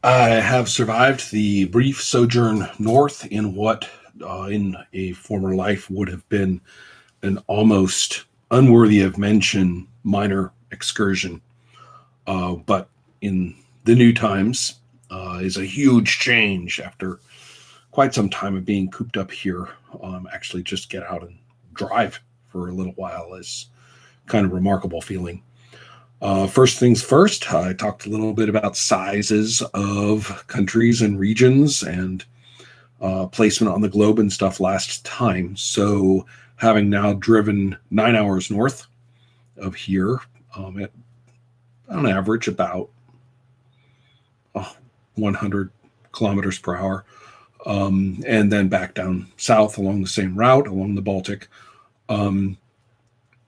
I have survived the brief sojourn north in what, in a former life, would have been an almost unworthy of mention minor excursion. But in the new times, is a huge change after quite some time of being cooped up here. Actually, just get out and drive for a little while is kind of remarkable feeling. First things first, I talked a little bit about sizes of countries and regions and placement on the globe and stuff last time. So, having now driven 9 hours north of here, at on average about 100 kilometers per hour, and then back down south along the same route along the Baltic. Um,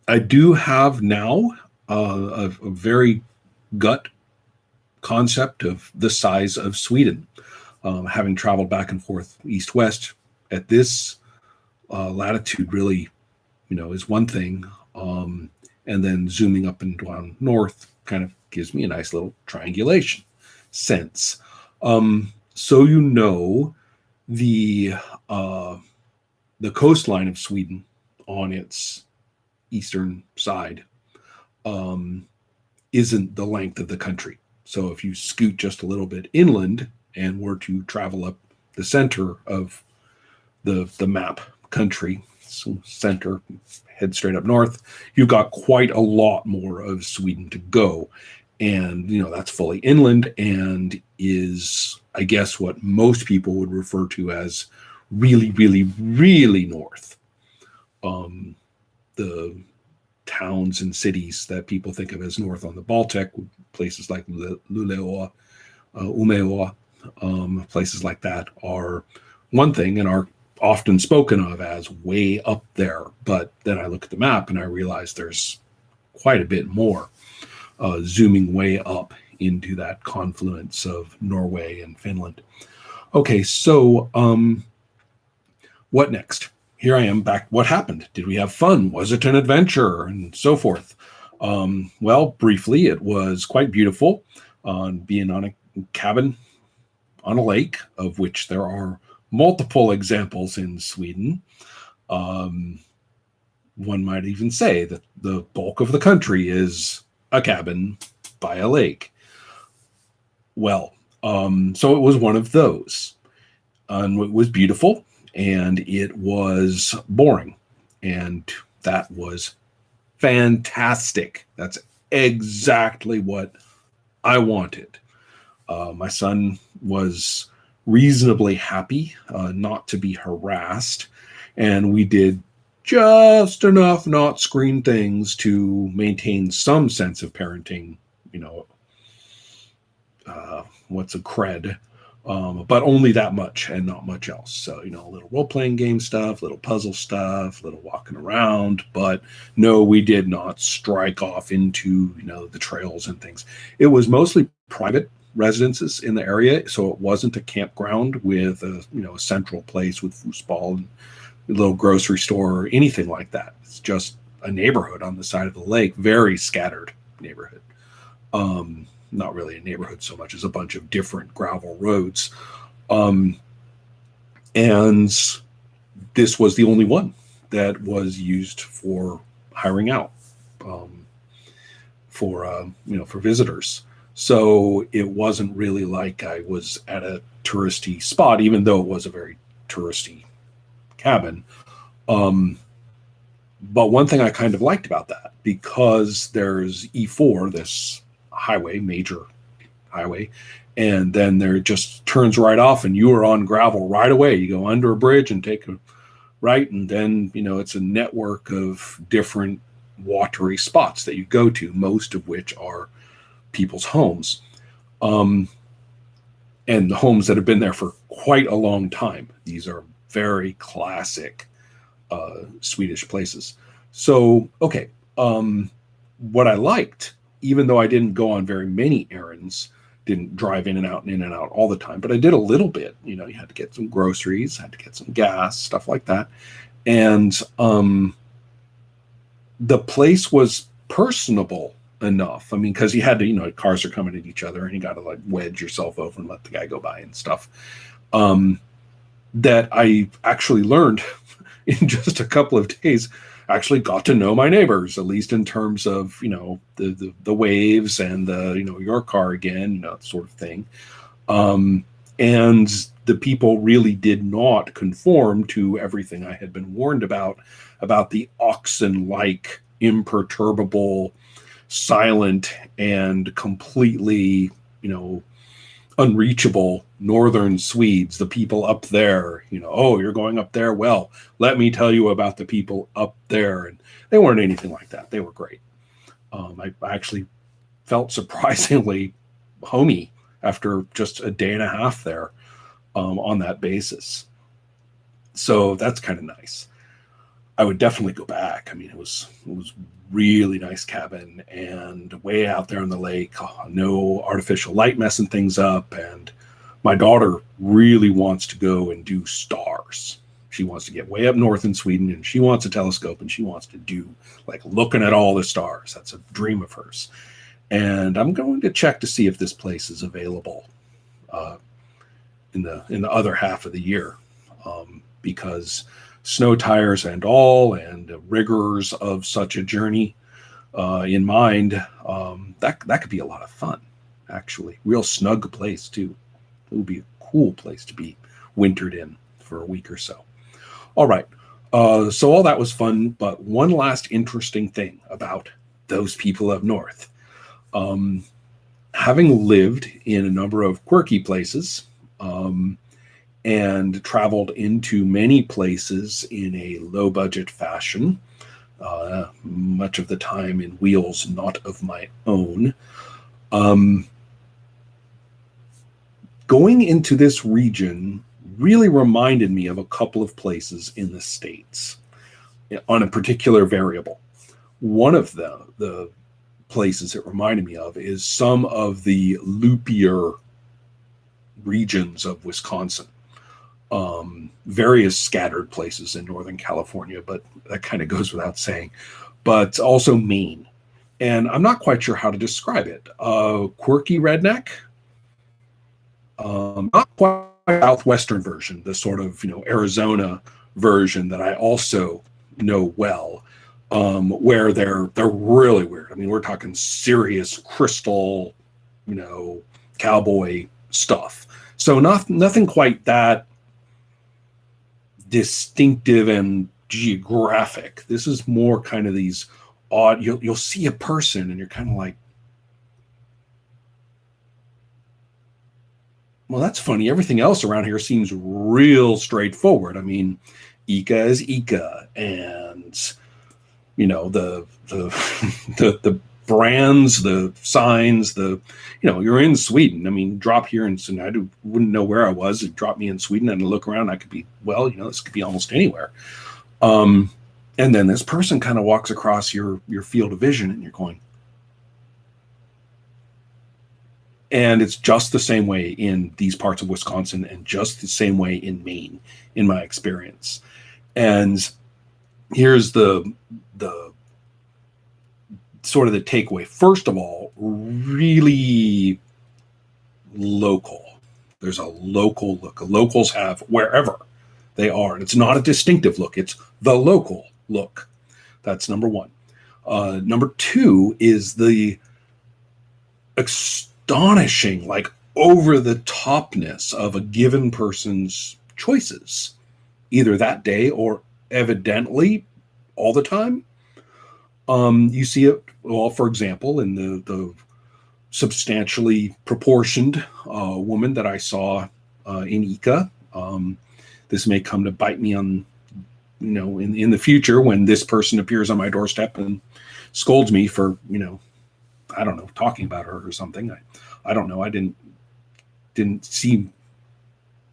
I do have now a very gut concept of the size of Sweden, having traveled back and forth east west at this latitude. Really, is one thing, and then zooming up and down north kind of gives me a nice little triangulation sense. So the uh, the coastline of Sweden on its eastern side um, isn't the length of the country. So if you scoot just a little bit inland and were to travel up the center of the map country, so center, head straight up north, you've got quite a lot more of Sweden to go. And that's fully inland and is, I guess, what most people would refer to as really, really, really north. Um, the towns and cities that people think of as north on the Baltic, places like Luleå, Umeå, places like that are one thing and are often spoken of as way up there. But then I look at the map and I realize there's quite a bit more, zooming way up into that confluence of Norway and Finland. Okay, so what next? Here I am back. What happened? Did we have fun? Was it an adventure? And so forth. Well, briefly, it was quite beautiful being on a cabin on a lake, of which there are multiple examples in Sweden. Um, One might even say that the bulk of the country is a cabin by a lake. Well, so it was one of those. And it was beautiful and it was boring. And that was fantastic. That's exactly what I wanted. My son was reasonably happy not to be harassed, and we did just enough not screen things to maintain some sense of parenting. You know, what's a cred, but only that much and not much else. So, a little role playing game stuff, little puzzle stuff, little walking around. But no, we did not strike off into, the trails and things. It was mostly private residences in the area. So it wasn't a campground with a central place with foosball and a little grocery store or anything like that. It's just a neighborhood on the side of the lake, very scattered neighborhood. Not really a neighborhood so much as a bunch of different gravel roads. Um, and this was the only one that was used for hiring out, um, for visitors. So it wasn't really like I was at a touristy spot, even though it was a very touristy cabin. Um, but one thing I kind of liked about that, because there's E4, this major highway, and then there just turns right off and you are on gravel right away. You go under a bridge and take a right, and then it's a network of different watery spots that you go to, most of which are people's homes, and the homes that have been there for quite a long time. These are very classic Swedish places. So okay, what I liked, even though I didn't go on very many errands, didn't drive in and out all the time, but I did a little bit. You had to get some groceries, had to get some gas, stuff like that. And the place was personable enough. I mean, because you had to, cars are coming at each other, and you got to like wedge yourself over and let the guy go by and stuff. That I actually learned in just a couple of days. Actually got to know my neighbors, at least in terms of the waves and the your car again, sort of thing. And the people really did not conform to everything I had been warned about the oxen-like, imperturbable, silent, and completely, unreachable northern Swedes, the people up there. Oh, you're going up there? Well, let me tell you about the people up there. And they weren't anything like that. They were great. I actually felt surprisingly homey after just a day and a half there on that basis. So that's kind of nice. I would definitely go back. I mean, it was really nice cabin and way out there on the lake. No artificial light messing things up. And my daughter really wants to go and do stars. She wants to get way up north in Sweden, and she wants a telescope, and she wants to do like looking at all the stars. That's a dream of hers. And I'm going to check to see if this place is available in the other half of the year, because snow tires and all, and the rigors of such a journey in mind, that could be a lot of fun, actually. Real snug place, too. It would be a cool place to be wintered in for a week or so. All right. So all that was fun, but one last interesting thing about those people up north. Having lived in a number of quirky places, and traveled into many places in a low-budget fashion, much of the time in wheels not of my own. Going into this region really reminded me of a couple of places in the States on a particular variable. One of the places it reminded me of is some of the loopier regions of Wisconsin. Various scattered places in Northern California, but that kind of goes without saying, but also Maine. And I'm not quite sure how to describe it. Quirky redneck, not quite southwestern version, the sort of, Arizona version that I also know well, where they're really weird. I mean, we're talking serious crystal, cowboy stuff. So nothing quite that distinctive and geographic. This is more kind of these odd, you'll see a person and you're kind of like, well, that's funny. Everything else around here seems real straightforward. I mean, Ica is Ica, and the the brands, the signs, you're in Sweden. I mean, drop here and I wouldn't know where I was. It dropped me in Sweden, and I look around, I could be, this could be almost anywhere. And then this person kind of walks across your field of vision, and you're going, and it's just the same way in these parts of Wisconsin, and just the same way in Maine, in my experience. And here's the sort of the takeaway. First of all, really local. There's a local look. Locals have wherever they are. And it's not a distinctive look. It's the local look. That's number one. Number two is the astonishing, like over the topness of a given person's choices, either that day or evidently all the time. You see it, well, for example, in the substantially proportioned woman that I saw in Ica. This may come to bite me on, in the future when this person appears on my doorstep and scolds me for, I don't know, talking about her or something. I don't know. I didn't see.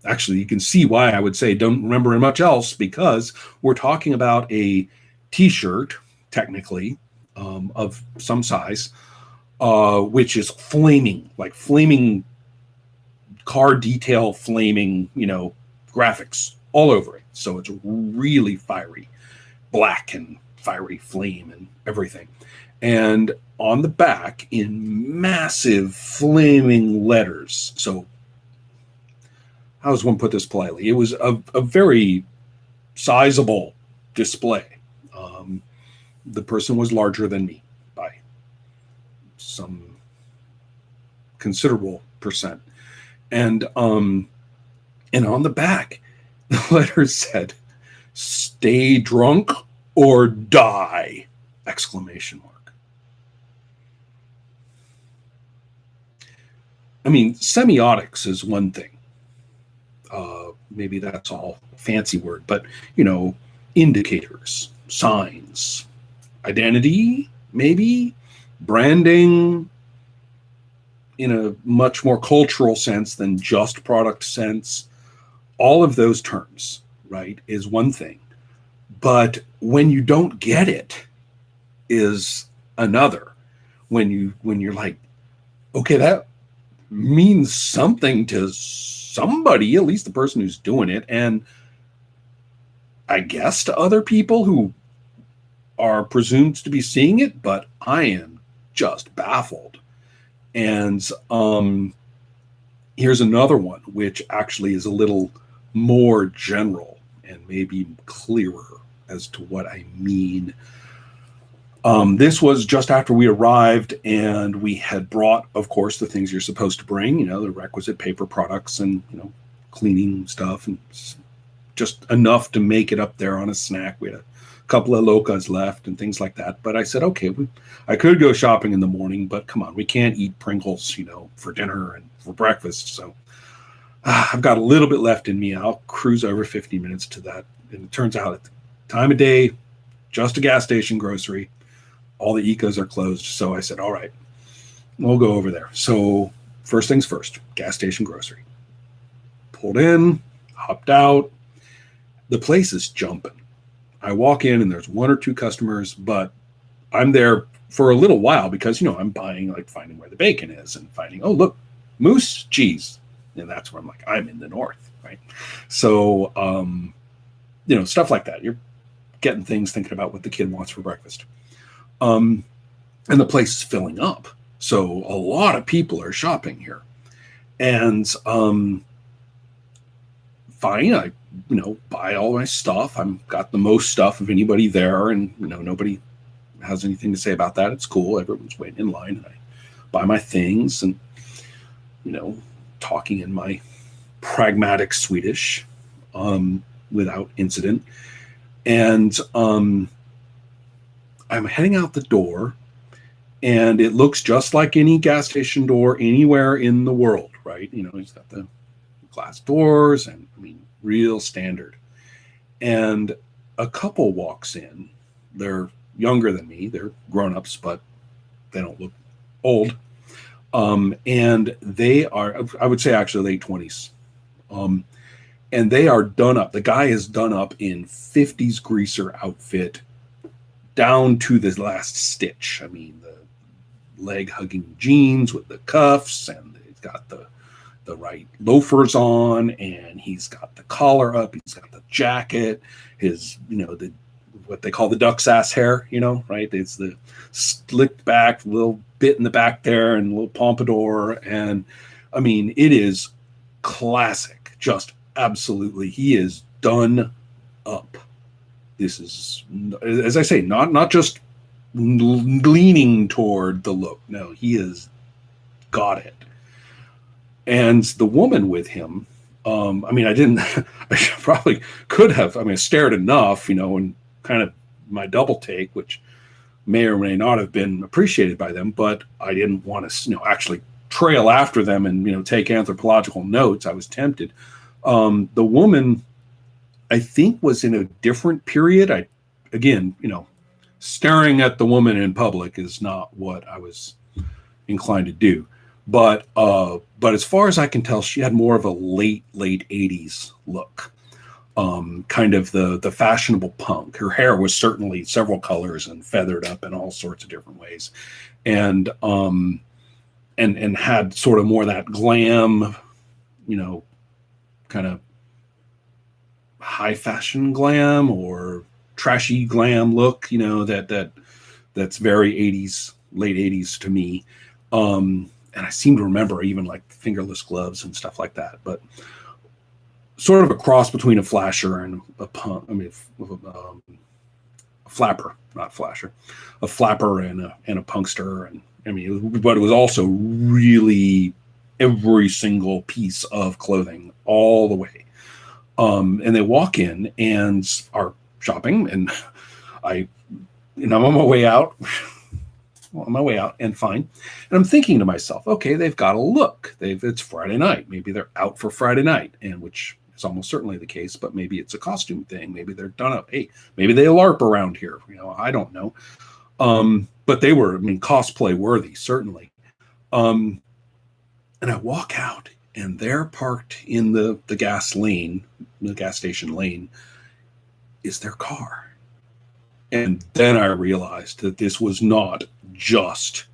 Actually, you can see why I would say don't remember much else, because we're talking about a T-shirt, technically, of some size, which is flaming car detail, flaming, graphics all over it. So it's really fiery, black and fiery flame and everything. And on the back, in massive flaming letters. So, how does one put this politely? It was a very sizable display. The person was larger than me by some considerable percent. And on the back, the letters said, "Stay drunk or die!" Exclamation mark. I mean, semiotics is one thing. Maybe that's all fancy word, but indicators, signs, identity, maybe branding in a much more cultural sense than just product sense. All of those terms, right, is one thing. But when you don't get it is another. When you're like, okay, that means something to somebody, at least the person who's doing it, and I guess to other people who are presumed to be seeing it, but I am just baffled. And here's another one, which actually is a little more general and maybe clearer as to what I mean. This was just after we arrived, and we had brought, of course, the things you're supposed to bring, the requisite paper products and, cleaning stuff, and just enough to make it up there on a snack. We had a couple of locas left and things like that. But I said, okay, I could go shopping in the morning, but come on, we can't eat Pringles, for dinner and for breakfast. So I've got a little bit left in me. I'll cruise over 50 minutes to that. And it turns out at the time of day, just a gas station grocery. All the ecos are closed. So I said, all right, we'll go over there. So first things first, gas station grocery. Pulled in, hopped out. The place is jumping. I walk in and there's one or two customers, but I'm there for a little while because, I'm buying, finding where the bacon is and finding, oh, look, moose cheese. And that's where I'm like, I'm in the north, right? So, stuff like that. You're getting things, thinking about what the kid wants for breakfast. And the place is filling up. So a lot of people are shopping here. And fine, I buy all my stuff. I've got the most stuff of anybody there, and nobody has anything to say about that. It's cool. Everyone's waiting in line, and I buy my things and talking in my pragmatic Swedish without incident. And I'm heading out the door, and it looks just like any gas station door anywhere in the world, right? It's got the glass doors and real standard. And a couple walks in. They're younger than me. They're grown-ups, but they don't look old. And they are, I would say, actually late 20s. And they are done up. The guy is done up in 50s greaser outfit down to the last stitch. The leg-hugging jeans with the cuffs, and he's got the right loafers on, and he's got the collar up, he's got the jacket, his, the what they call the duck's ass hair, right? It's the slicked back, little bit in the back there, and a little pompadour. And it is classic, just absolutely. He is done up. This is, as I say, not just leaning toward the look. No, he has got it. And the woman with him, I probably could have, stared enough, and kind of my double take, which may or may not have been appreciated by them, but I didn't want to, actually trail after them and, take anthropological notes. I was tempted. The woman, I think, was in a different period. Staring at the woman in public is not what I was inclined to do. But as far as I can tell, she had more of a late 80s look, kind of the fashionable punk. Her hair was certainly several colors and feathered up in all sorts of different ways, and had sort of more that glam, kind of high fashion glam or trashy glam look, that that's very 80s, late 80s to me. And I seem to remember even like fingerless gloves and stuff like that, but sort of a cross between a flasher and a pump. I mean, a flapper, not flasher, a flapper and a punkster. And I mean, but it was also really every single piece of clothing all the way. And they walk in and are shopping, and I'm on my way out. And fine. And I'm thinking to myself, okay, they've got a look. It's Friday night. Maybe they're out for Friday night, and which is almost certainly the case, but maybe it's a costume thing. Maybe they're done up. Hey, maybe they LARP around here. I don't know. But they were, cosplay worthy, certainly. And I walk out, and they're parked in the gas station lane, is their car. And then I realized that this was not just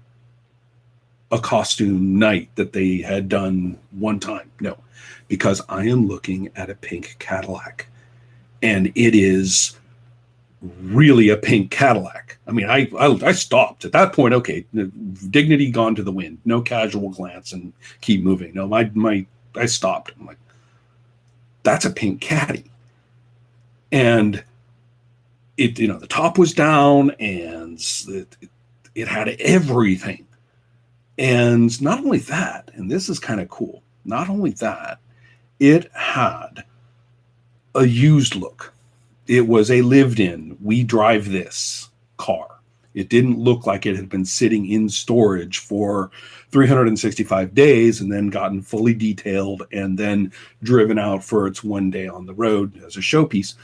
a costume night that they had done one time. No, because I am looking at a pink Cadillac, and it is really a pink Cadillac. I mean, I stopped at that point. Okay, dignity gone to the wind. No casual glance and keep moving. No, I stopped. I'm like, that's a pink Caddy, and it, the top was down, and it had everything. And not only that, and this is kind of cool, not only that, it had a used look. It was a lived-in, we drive this car. It didn't look like it had been sitting in storage for 365 days and then gotten fully detailed and then driven out for its one day on the road as a showpiece.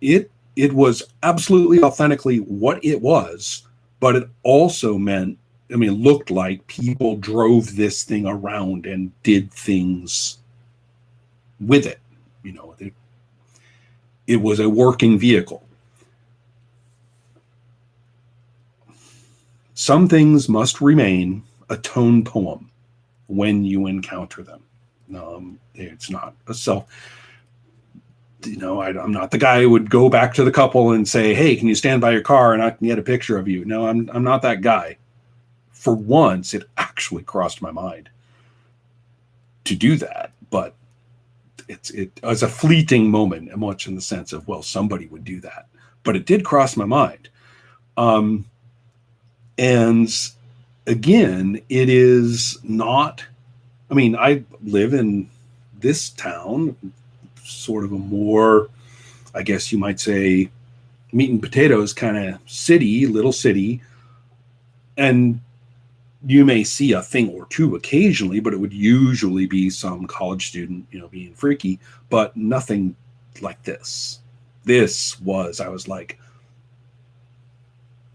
It was absolutely authentically what it was, but it also meant, it looked like people drove this thing around and did things with it. It was a working vehicle. Some things must remain a tone poem when you encounter them. It's not a self... I'm not the guy who would go back to the couple and say, hey, can you stand by your car and I can get a picture of you? No, I'm not that guy. For once, it actually crossed my mind to do that, but it was a fleeting moment, much in the sense of, well, somebody would do that, but it did cross my mind. And again, it is not, I live in this town, sort of a more, I guess you might say, meat and potatoes kind of little city. And you may see a thing or two occasionally, but it would usually be some college student, being freaky, but nothing like this. I was like,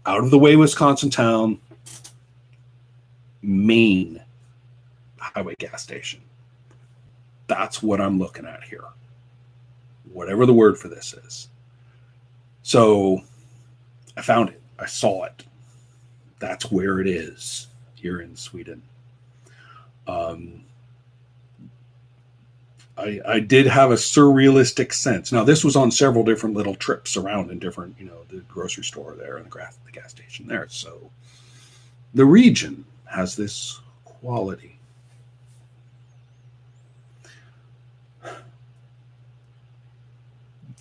out of the way Wisconsin town, main highway gas station. That's what I'm looking at here. Whatever the word for this is. So I found it. I saw it. That's where it is here in Sweden. I did have a surrealistic sense. Now, this was on several different little trips around in different, the grocery store there and the gas station there. So the region has this quality.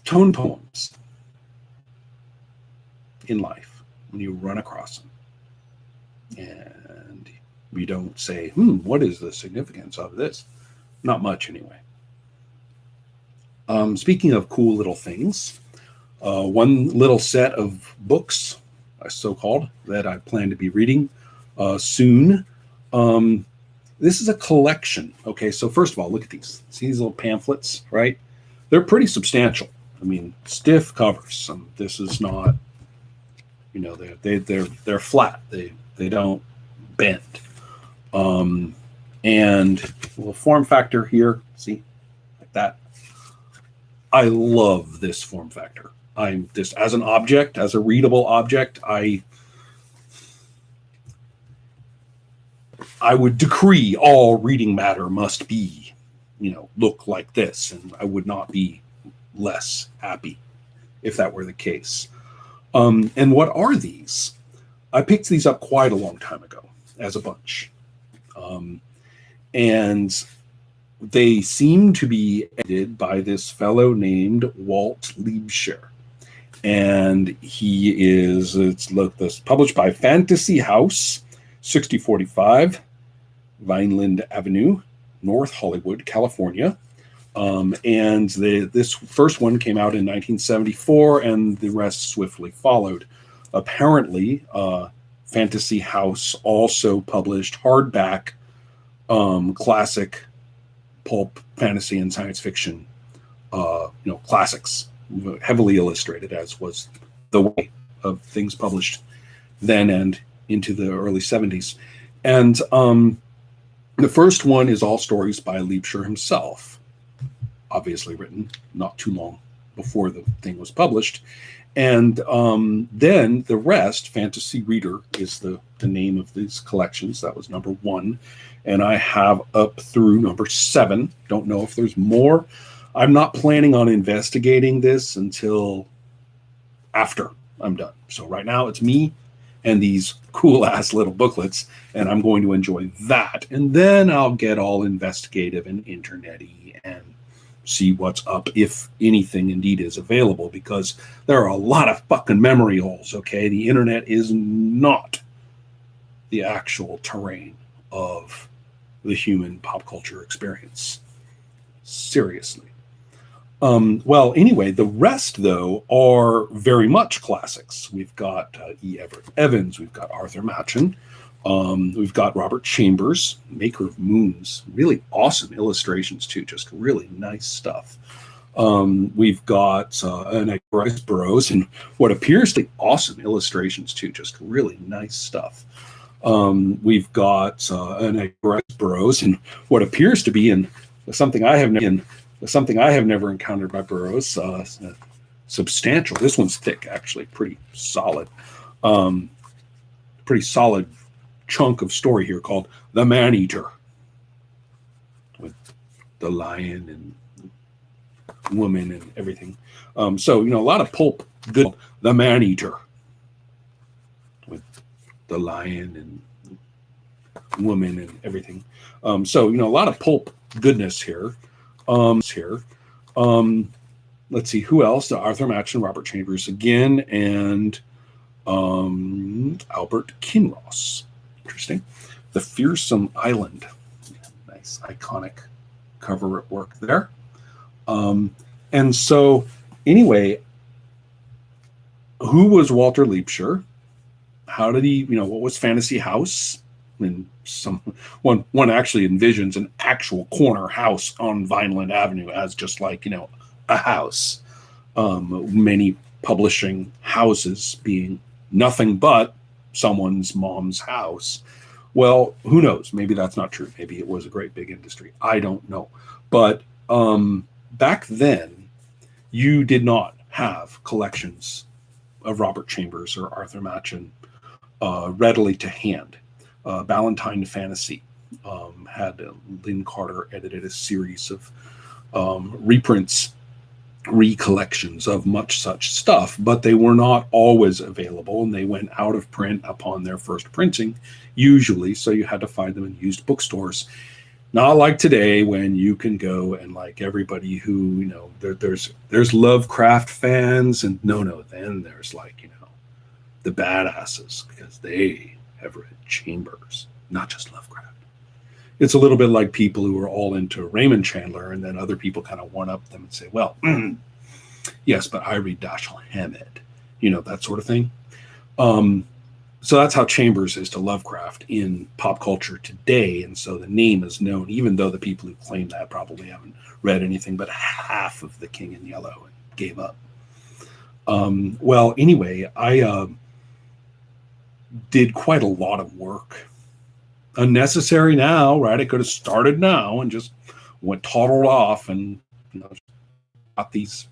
Tone poems in life, when you run across them and you don't say, what is the significance of this? Not much anyway. Speaking of cool little things, one little set of books, so-called, that I plan to be reading soon. This is a collection. Okay, so first of all, look at these. See these little pamphlets, right? They're pretty substantial. Stiff covers. This is not, they're flat. They don't bend. And a little form factor here. See, like that. I love this form factor. This as an object, as a readable object. I would decree all reading matter must be, look like this, and I would not be less happy if that were the case. And what are these? I picked these up quite a long time ago as a bunch. And they seem to be edited by this fellow named Walt Liebscher. And he is, this published by Fantasy House, 6045 Vineland Avenue, North Hollywood, California. And this first one came out in 1974, and the rest swiftly followed. Apparently, Fantasy House also published hardback classic pulp fantasy and science fiction, classics, heavily illustrated, as was the way of things published then and into the early 70s. And the first one is all stories by Liebscher himself, obviously written not too long before the thing was published. And then the rest, Fantasy Reader is the name of these collections. That was number 1. And I have up through number 7. Don't know if there's more. I'm not planning on investigating this until after I'm done. So right now it's me and these cool ass little booklets, and I'm going to enjoy that. And then I'll get all investigative and internet-y and see what's up, if anything indeed is available, because there are a lot of fucking memory holes, okay? The internet is not the actual terrain of the human pop culture experience. Seriously. Well, anyway, the rest, though, are very much classics. We've got E. Everett Evans. We've got Arthur Machen. We've got Robert Chambers, maker of Moons. Really awesome illustrations, too. Just really nice stuff. We've got Bryce Burroughs and what appears to be awesome illustrations, too. Just really nice stuff. We've got Bryce Burroughs and what appears to be something I have never encountered by Burroughs. Substantial. This one's thick, actually, pretty solid. Pretty solid chunk of story here called The Man-Eater, with the lion and woman and everything. So, a lot of pulp good. The Man-Eater, with the lion and woman and everything. So, a lot of pulp goodness here. Let's see, who else? Arthur Machen, Robert Chambers again, and Albert Kinross. Interesting. The Fearsome Island. Nice, iconic cover work there. And so, anyway, who was Walter Liebscher? How did he, what was Fantasy House? And one actually envisions an actual corner house on Vineland Avenue as just like, a house. Many publishing houses being nothing but someone's mom's house. Well, who knows? Maybe that's not true. Maybe it was a great big industry. I don't know. But back then, you did not have collections of Robert Chambers or Arthur Machen readily to hand. Ballantine Fantasy had Lynn Carter edited a series of reprints, recollections of much such stuff, but they were not always available, and they went out of print upon their first printing, usually, so you had to find them in used bookstores. Not like today, when you can go and, like, everybody who, there's Lovecraft fans, and then there's, like, the badasses, because they have read Chambers, not just Lovecraft. It's a little bit like people who are all into Raymond Chandler, and then other people kind of one-up them and say, well, yes, but I read Dashiell Hammett, that sort of thing. So that's how Chambers is to Lovecraft in pop culture today, and so the name is known, even though the people who claim that probably haven't read anything but half of The King in Yellow and gave up. Well, anyway, I did quite a lot of work. Unnecessary now, right? I could have started now and just toddled off and got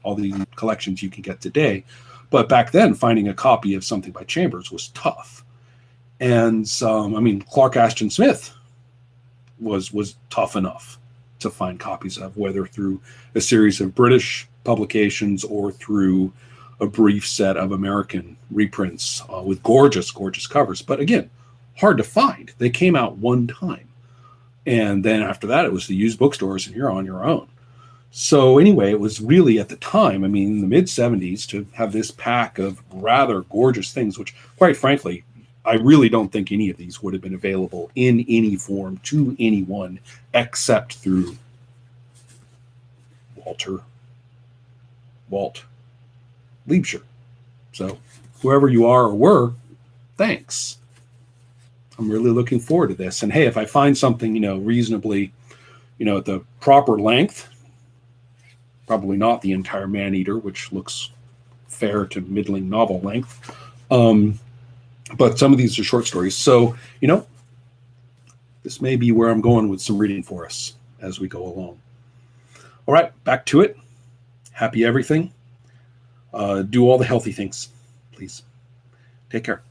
all these collections you can get today. But back then, finding a copy of something by Chambers was tough. And Clark Ashton Smith was tough enough to find copies of, whether through a series of British publications or through a brief set of American reprints with gorgeous, gorgeous covers. But again, hard to find. They came out one time. And then after that, it was the used bookstores, and you're on your own. So anyway, it was really at the time, I mean, the mid 70s, to have this pack of rather gorgeous things, which quite frankly, I really don't think any of these would have been available in any form to anyone except through Walt Liebscher. So whoever you are or were, thanks. I'm really looking forward to this. And hey, if I find something, reasonably, at the proper length, probably not the entire Man-Eater, which looks fair to middling novel length. But some of these are short stories. So, this may be where I'm going with some reading for us as we go along. All right, back to it. Happy everything. Do all the healthy things, please. Take care.